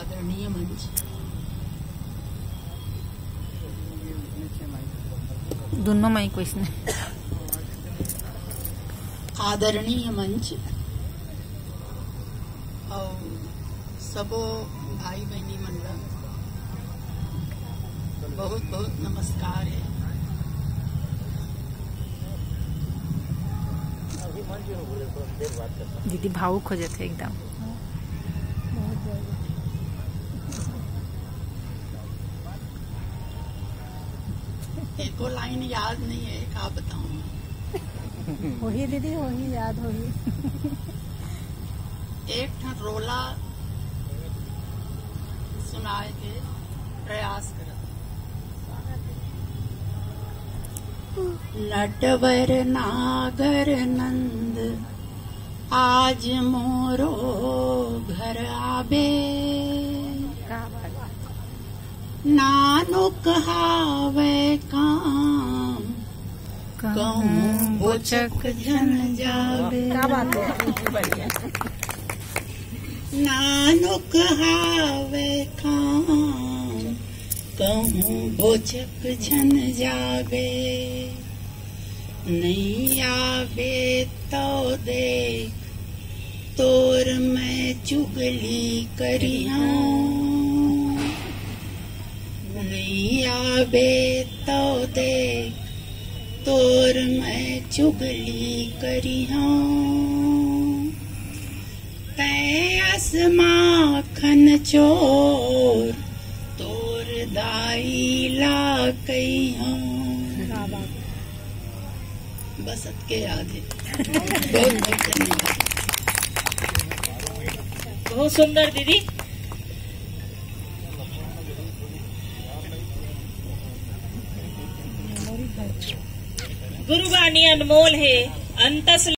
आदरणीय मंच, दोनों माइक इसने आदरणीय मंच और सबो भाई बहनी मंडल बहुत बहुत नमस्कार है। दीदी भावुक हो जाते एकदम। एको लाइन याद नहीं है, क्या बताऊं। वही दीदी वही याद होगी। एक ठन रोला सुनाए के प्रयास कर। नटवर नागर नंद आज मोरो घर आबे, नानो कहावे काम कहूँ बोचक जन जावे। क्या बात है, बढ़िया। नानो कहावे काम कहूँ बोचक जन जावे, नहीं आवे तो देख तोर मैं चुगली करिया, नहीं आवे तो देख तोर मैं चुगली करिया, पैस माखन चोर तोर दाई ला कहिया। बस के याद है। बहुत बहुत धन्यवाद। बहुत सुंदर दीदी। गुरुवाणी अनमोल है, अंतस